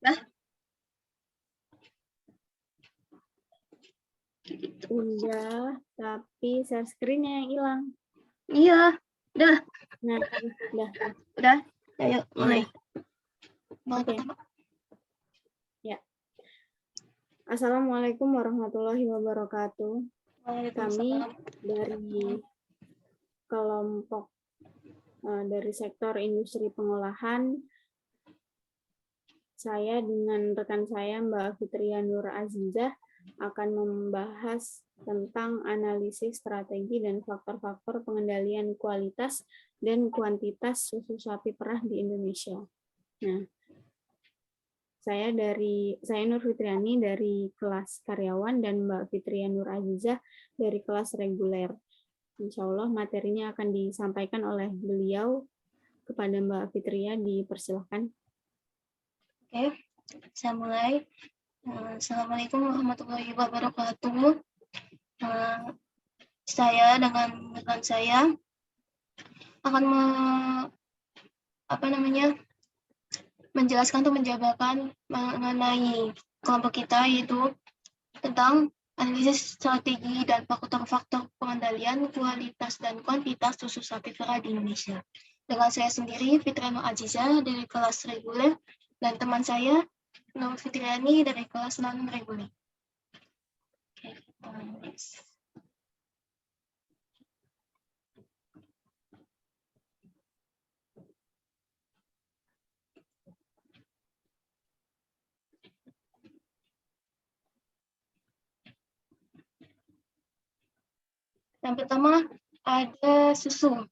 Nah, Udah, tapi share screen-nya yang hilang. iya, udah. Nah, Udah. Ayo, mulai. Oke. Ya. Assalamualaikum warahmatullahi wabarakatuh. Kami dari kelompok dari sektor industri pengolahan, saya dengan rekan saya Mbak Fitria Nur Azizah akan membahas tentang analisis strategi dan faktor-faktor pengendalian kualitas dan kuantitas susu sapi perah di Indonesia. Nah, saya Nur Fitriani dari kelas karyawan dan Mbak Fitria Nur Azizah dari kelas reguler. Insya Allah materinya akan disampaikan oleh beliau kepada Mbak Fitria, dipersilahkan. Oke, saya mulai. Assalamualaikum warahmatullahi wabarakatuh. Saya dengan rekan saya akan menjelaskan atau menjabarkan mengenai kelompok kita, yaitu tentang analisis strategi dan faktor-faktor pengendalian kualitas dan kuantitas susu sapi perah di Indonesia. Dengan saya sendiri, Fitria Nur Azizah dari kelas reguler, dan teman saya, Nur Fitriani dari kelas non-reguler. Oke, next. Yang pertama ada susu.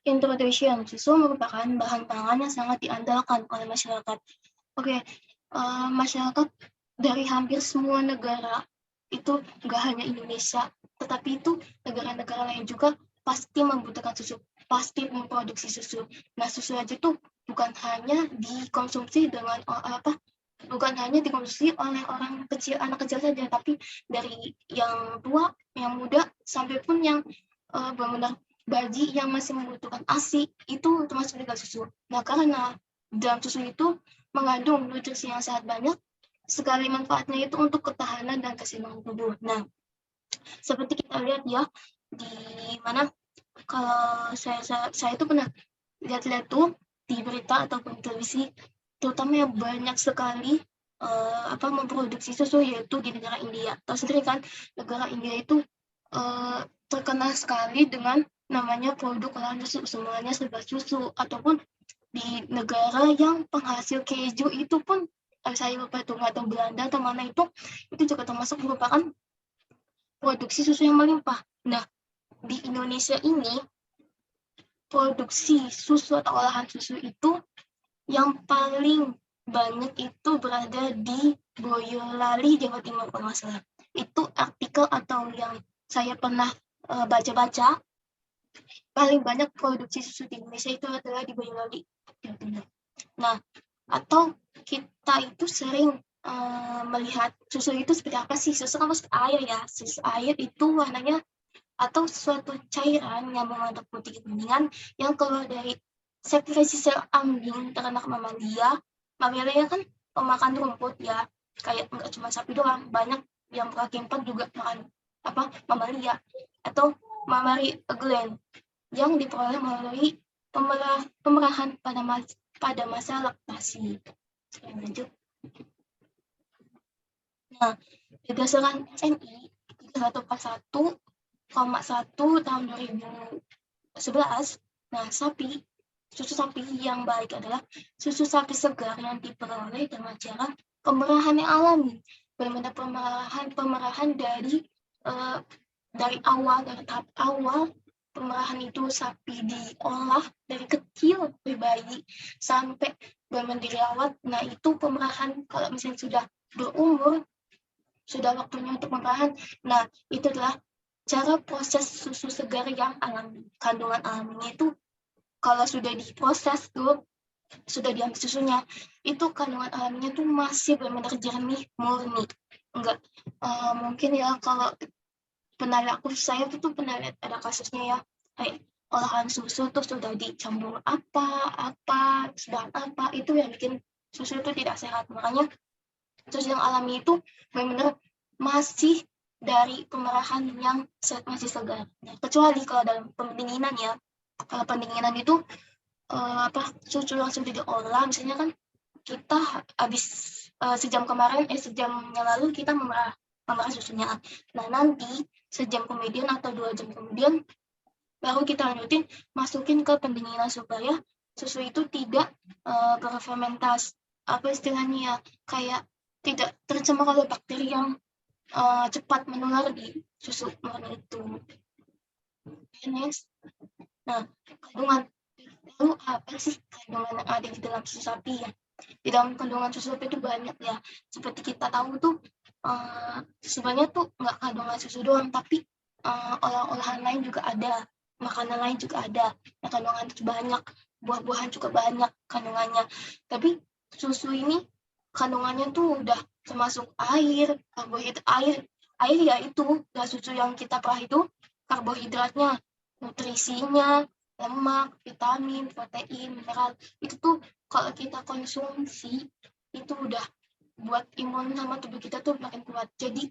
Introduction. Susu merupakan bahan pangan yang sangat diandalkan oleh masyarakat. Masyarakat dari hampir semua negara, itu nggak hanya Indonesia, tetapi itu negara-negara lain juga pasti membutuhkan susu, pasti memproduksi susu. Nah, susu aja tuh bukan hanya dikonsumsi oleh orang kecil, anak kecil saja, tapi dari yang tua, yang muda, sampai pun yang benar-benar bayi yang masih membutuhkan ASI, itu termasuk juga susu. Nah, karena dalam susu itu mengandung nutrisi yang sangat banyak, sekali manfaatnya itu untuk ketahanan dan keseimbangan tubuh. Nah, seperti kita lihat ya, di mana kalau saya itu pernah lihat-lihat tuh di berita ataupun televisi, terutama yang banyak sekali memproduksi susu, yaitu di negara India. Tahu sendiri kan, negara India itu terkenal sekali dengan namanya produk olahan susu, semuanya serba susu. Ataupun di negara yang penghasil keju itu pun, saya lupa itu atau Belanda atau mana itu juga termasuk merupakan produksi susu yang melimpah. Nah, di Indonesia ini produksi susu atau olahan susu itu yang paling banyak itu berada di Boyolali, Jawa Timur kalau nggak salah. Itu artikel atau yang saya pernah baca-baca, paling banyak produksi susu di Indonesia itu adalah di Boyolali, Jawa Timur. Nah, atau kita itu sering melihat susu itu seperti apa sih? Susu kan maksud air ya. Susu air itu warnanya atau suatu cairan yang berwarna putih kuningan yang keluar dari sekresi sel ambing ternak mamalia. Mamalia kan pemakan rumput ya. Kayak nggak cuma sapi doang, banyak yang berkaki empat juga makan mamalia atau mammary gland yang diperoleh melalui pemerahan pada masa laktasi. Lanjut. Nah, berdasarkan MI 3141 tahun 2011, nah susu sapi yang baik adalah susu sapi segar yang diperoleh dengan cara pemerahan yang alami. Benar-benar pemerahan dari tahap awal pemerahan itu sapi diolah dari kecil, dari bayi sampai benar-benar dirawat. Nah, itu pemerahan kalau misalnya sudah berumur, sudah waktunya untuk pemerahan. Nah, itu adalah cara proses susu segar yang alami. Kandungan alaminya itu kalau sudah diproses tuh, sudah diambil susunya, itu kandungan alaminya tuh masih benar-benar jernih, murni. Enggak mungkin ya kalau pernah lihat, saya tuh pernah lihat ada kasusnya ya, kayak olahan susu tuh sudah dicampur apa, bahan apa, itu yang bikin susu itu tidak sehat. Makanya susu yang alami itu benar-benar masih dari pemerahan yang masih segar. Nah, kecuali kalau dalam pendinginan ya, kalau pendinginan itu susu yang sudah diolah, misalnya kan kita habis sejam yang lalu kita memerah susunya. Nah, nanti sejam kemudian atau 2 jam kemudian baru kita lanjutin masukin ke pendinginan supaya susu itu tidak berfermentasi, apa istilahnya ya, kayak tidak tercemar oleh bakteri yang cepat menular di susu murni itu. Next. Nah, kandungan, lalu apa sih kandungan yang ada di dalam susu sapi ya? Di dalam kandungan susu sapi itu banyak ya. Seperti kita tahu tuh sebenarnya tuh nggak kandungan susu doang, tapi olahan-olahan lain juga ada, makanan lain juga ada. Nah, kandungan itu banyak, buah-buahan juga banyak kandungannya. Tapi susu ini kandungannya tuh udah termasuk air, karbohidrat, air ya itu, ya susu yang kita perah itu karbohidratnya, nutrisinya, lemak, vitamin, protein, mineral, itu tuh kalau kita konsumsi itu udah buat imun sama tubuh kita tuh makin kuat. Jadi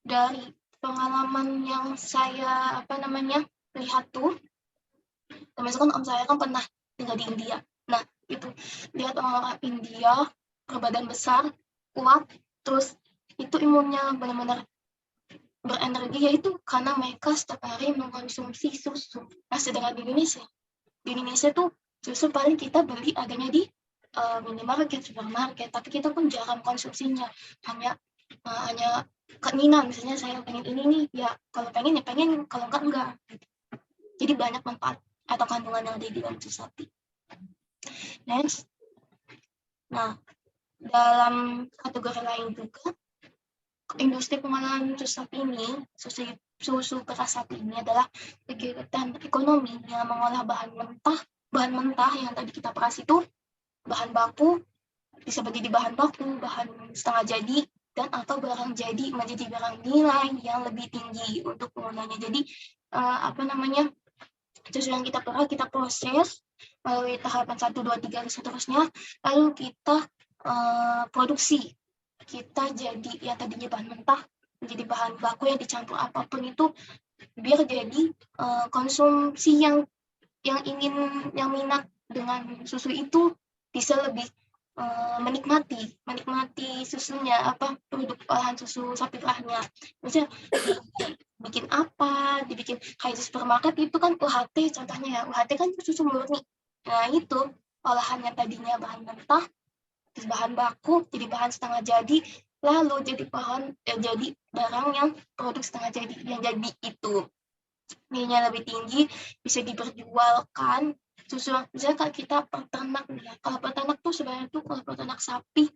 dari pengalaman yang saya lihat tuh, misalkan om saya kan pernah tinggal di India. Nah, itu lihat orang-orang India berbadan besar, kuat, terus itu imunnya benar-benar berenergi, yaitu karena mereka setiap hari mengkonsumsi susu. Nah, sedangkan di Indonesia tuh susu paling kita beli adanya di minimarket, supermarket, tapi kita pun jarang konsumsinya. Hanya keinginan, misalnya saya pengen ini nih, ya kalau pengen ya pengen, kalau enggak. Jadi banyak manfaat atau kandungan yang ada di dalam susu sapi. Next. Nah, dalam kategori lain juga, industri pengolahan susu sapi ini, susu beras sapi ini adalah kegiatan ekonomi yang mengolah bahan mentah yang tadi kita peras itu, bahan baku, bisa menjadi bahan baku, bahan setengah jadi, dan atau barang jadi menjadi barang nilai yang lebih tinggi untuk penggunaannya. Jadi susu yang kita perah, kita proses melalui tahapan 1, 2, 3 dan seterusnya, lalu kita produksi. Kita jadi yang tadinya bahan mentah menjadi bahan baku yang dicampur apapun itu, biar jadi konsumsi yang minat dengan susu itu bisa lebih menikmati susunya, produk olahan susu sapi perahnya. Misalnya dibikin kayak di supermarket itu kan UHT contohnya ya, UHT kan susu murni. Nah, itu olahannya tadinya bahan mentah, terus bahan baku jadi bahan setengah jadi, lalu jadi barang yang produk setengah jadi, yang jadi itu nilainya lebih tinggi, bisa diperjualkan. Susu misalnya kalau kita peternak ya, kalau peternak tuh sebenarnya tuh kalau peternak sapi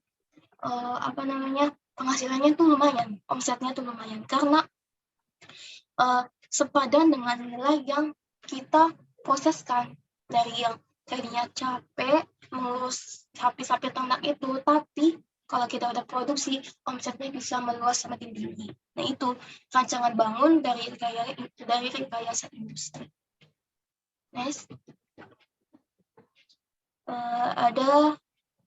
penghasilannya tuh lumayan, omsetnya tuh lumayan, karena sepadan dengan nilai yang kita proseskan. Dari yang tadinya capek mengurus sapi-sapi ternak itu, tapi kalau kita udah produksi, omsetnya bisa meluas semakin tinggi. Nah, itu rancangan bangun dari rekayasa industri. Next. Ada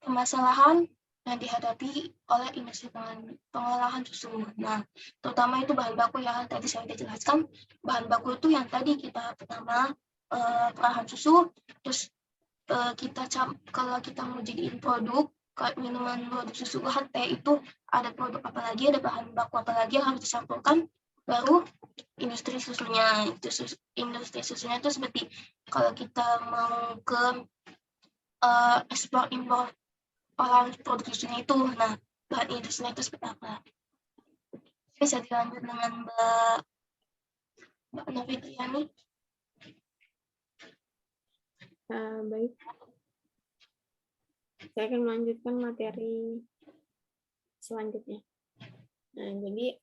permasalahan yang dihadapi oleh industri pengolahan susu. Nah, terutama itu bahan baku ya, tadi saya sudah jelaskan. Bahan baku itu yang tadi kita pertama perahan susu, terus kalau kita mau jadiin produk kayak minuman produk susu UHT itu ada produk apa lagi, ada bahan baku apa lagi yang harus dicampurkan, baru industri susunya. Industri susunya itu seperti kalau kita mau ke ekspor impor olahan produk susunya itu, nah bahan industrinya itu seperti apa. Bisa dilanjut dengan Mbak Novitriani. Baik. Saya akan melanjutkan materi selanjutnya. Nah, jadi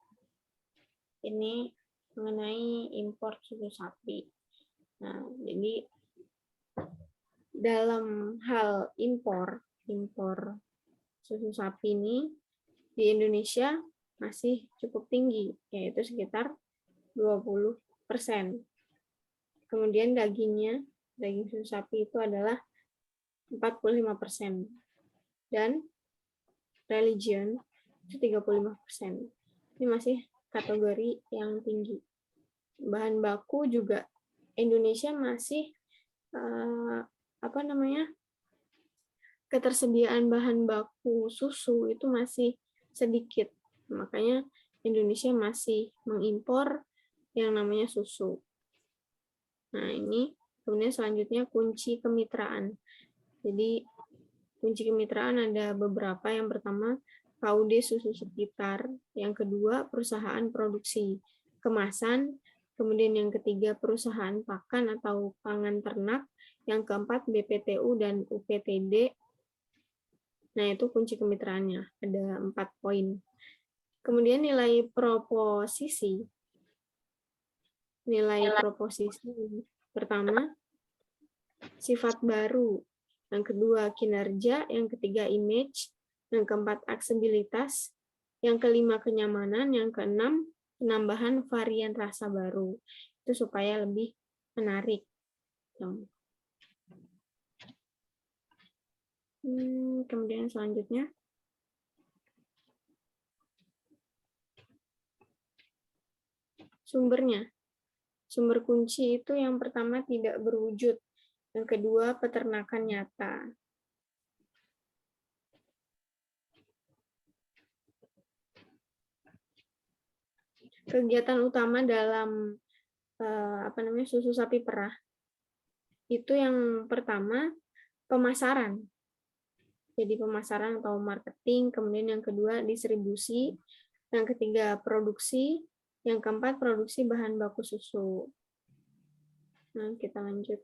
ini mengenai impor susu sapi. Nah, jadi dalam hal impor susu sapi ini di Indonesia masih cukup tinggi, yaitu sekitar 20%. Kemudian daging susu sapi itu adalah 45%. Dan religion itu 35%. Ini masih kategori yang tinggi. Bahan baku juga Indonesia masih ketersediaan bahan baku susu itu masih sedikit. Makanya Indonesia masih mengimpor yang namanya susu. Nah, ini kemudian selanjutnya kunci kemitraan. Jadi kunci kemitraan ada beberapa. Yang pertama, KUD susu sekitar. Yang kedua, perusahaan produksi kemasan. Kemudian yang ketiga, perusahaan pakan atau pangan ternak. Yang keempat, BPTU dan UPTD. Nah, itu kunci kemitraannya. Ada 4 poin. Kemudian nilai proposisi. Nilai proposisi pertama, sifat baru. Yang kedua, kinerja. Yang ketiga, image. Yang keempat, aksesibilitas. Yang kelima, kenyamanan. Yang keenam, penambahan varian rasa baru. Itu supaya lebih menarik. Kemudian selanjutnya, sumbernya. Sumber kunci itu yang pertama tidak berwujud. Yang kedua, peternakan nyata. Kegiatan utama dalam susu sapi perah itu yang pertama pemasaran. Jadi pemasaran atau marketing, kemudian yang kedua distribusi, yang ketiga produksi, yang keempat produksi bahan baku susu. Nah, kita lanjut.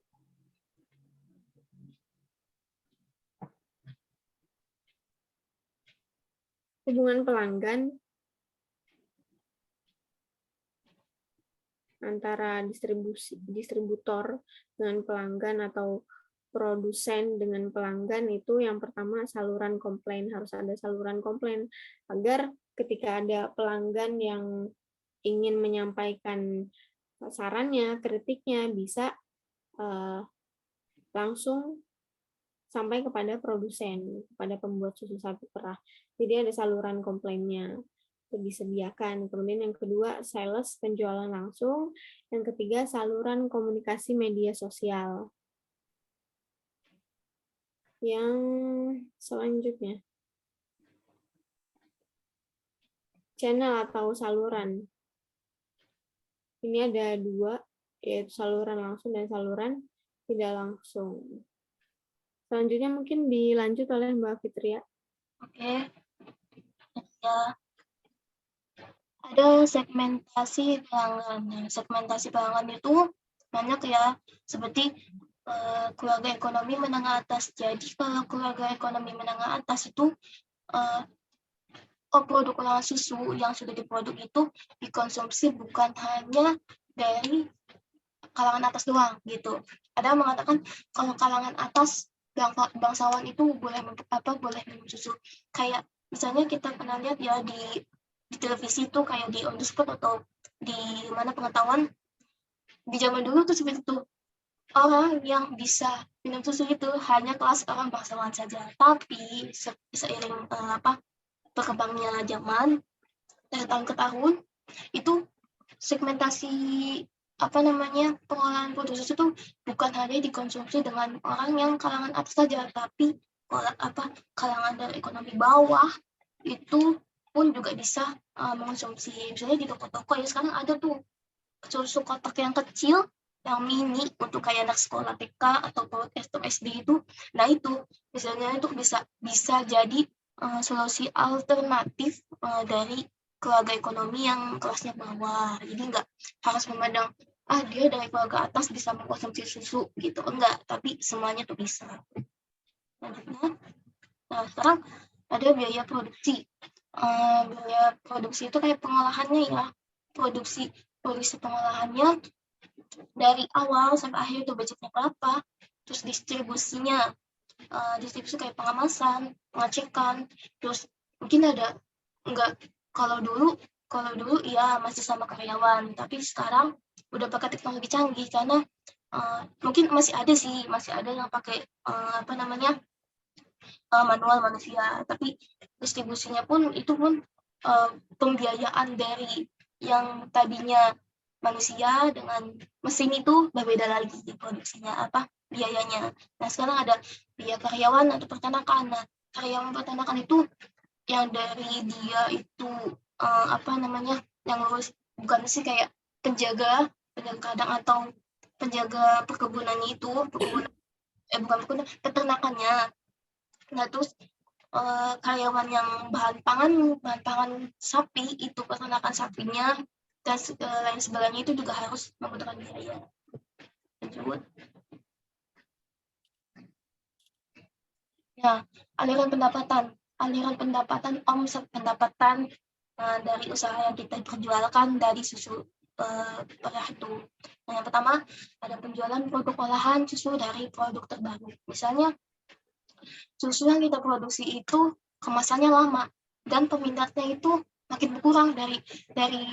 Hubungan pelanggan antara distributor dengan pelanggan atau produsen dengan pelanggan itu yang pertama saluran komplain. Harus ada saluran komplain agar ketika ada pelanggan yang ingin menyampaikan sarannya, kritiknya bisa langsung sampai kepada produsen, kepada pembuat susu sapi perah. Jadi ada saluran komplainnya disediakan. Kemudian yang kedua, sales, penjualan langsung. Yang ketiga, saluran komunikasi media sosial. Yang selanjutnya, channel atau saluran. Ini ada 2, yaitu saluran langsung dan saluran tidak langsung. Selanjutnya mungkin dilanjut oleh Mbak Fitria. Oke. Ya. Ada segmentasi pelanggan. Segmentasi pelanggan itu banyak ya, seperti keluarga ekonomi menengah atas. Jadi kalau keluarga ekonomi menengah atas itu produk olahan susu yang sudah diproduk itu dikonsumsi bukan hanya dari kalangan atas doang gitu. Ada yang mengatakan kalau kalangan atas bangsawan itu boleh minum susu. Kayak misalnya kita pernah lihat ya di televisi itu kayak di On The Spot atau di mana pengetahuan di zaman dulu tuh seperti itu. Orang yang bisa minum susu itu hanya kelas orang bangsawan saja. Tapi seiring berkembangnya zaman dari tahun ke tahun itu segmentasi pengolahan produk susu itu bukan hanya dikonsumsi dengan orang yang kalangan atas saja, tapi kalangan dari ekonomi bawah itu pun juga bisa mengonsumsi. Misalnya di toko-toko ya sekarang ada tuh susu kotak yang kecil, yang mini untuk kayak anak sekolah TK atau SD itu. Nah itu misalnya itu bisa jadi solusi alternatif dari keluarga ekonomi yang kelasnya bawah. Jadi nggak harus memandang dia dari keluarga atas bisa mengkonsumsi susu gitu, enggak, tapi semuanya tuh bisa. Nah sekarang ada biaya produksi. Biaya produksi itu kayak pengolahannya ya, produksi pengolahannya dari awal sampai akhir itu budgetnya berapa, terus distribusinya, distribusi kayak pengemasan, pengecekan, terus mungkin ada Kalau dulu ya masih sama karyawan, tapi sekarang udah pakai teknologi canggih karena mungkin masih ada yang pakai manual manusia, tapi distribusinya pun itu pun pembiayaan dari yang tadinya manusia dengan mesin itu berbeda lagi produksinya biayanya. Nah sekarang ada biaya karyawan atau peternakan. Nah karyawan peternakan itu yang dari dia itu yang ngurus, bukan sih kayak penjaga kandang atau penjaga perkebunannya itu, bukan peternakannya. Nah terus karyawan yang bahan pangan sapi itu, peternakan sapinya dan lain sebagainya itu juga harus membutuhkan biaya. Lanjut. Ya, aliran pendapatan omset pendapatan dari usaha yang kita perjualkan dari susu perah itu. Nah, yang pertama ada penjualan produk olahan susu dari produk terbaru. Misalnya susu yang kita produksi itu kemasannya lama dan peminatnya itu makin berkurang dari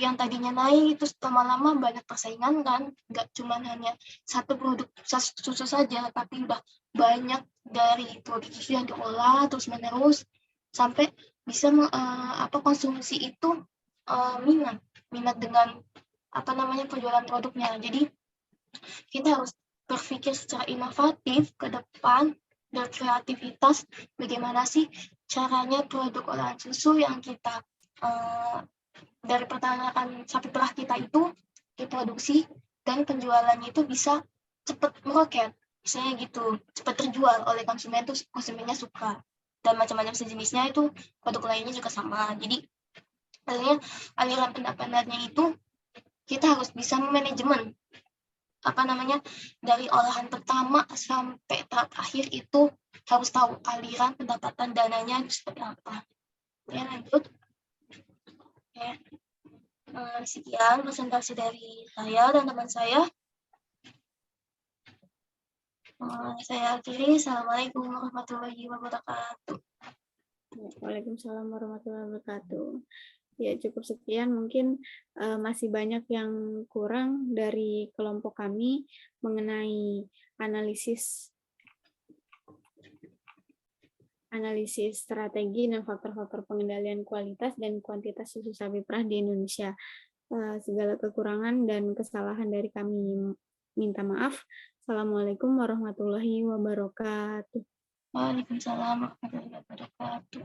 yang tadinya naik, terus lama-lama banyak persaingan kan, nggak cuma hanya satu produk susu saja, tapi udah banyak dari produk susu yang diolah terus menerus sampai bisa konsumsi itu minat dengan penjualan produknya. Jadi kita harus berpikir secara inovatif ke depan dan kreativitas, bagaimana sih caranya produk olahan susu yang kita dari peternakan sapi perah kita itu diproduksi dan penjualannya itu bisa cepat meroket, misalnya gitu, cepat terjual oleh konsumen, tuh konsumennya suka, dan macam-macam sejenisnya itu produk lainnya juga sama. Jadi aliran pendapatannya itu kita harus bisa manajemen dari olahan pertama sampai tahap akhir itu harus tahu aliran pendapatan dananya seperti apa. Ya, lanjut. Ya. Sekian presentasi dari saya dan teman saya. Saya akhiri. Assalamualaikum warahmatullahi wabarakatuh. Waalaikumsalam warahmatullahi wabarakatuh. Ya, cukup sekian. Mungkin masih banyak yang kurang dari kelompok kami mengenai analisis strategi dan faktor-faktor pengendalian kualitas dan kuantitas susu sapi perah di Indonesia. Segala kekurangan dan kesalahan dari kami minta maaf. Assalamualaikum warahmatullahi wabarakatuh. Waalaikumsalam warahmatullahi wabarakatuh.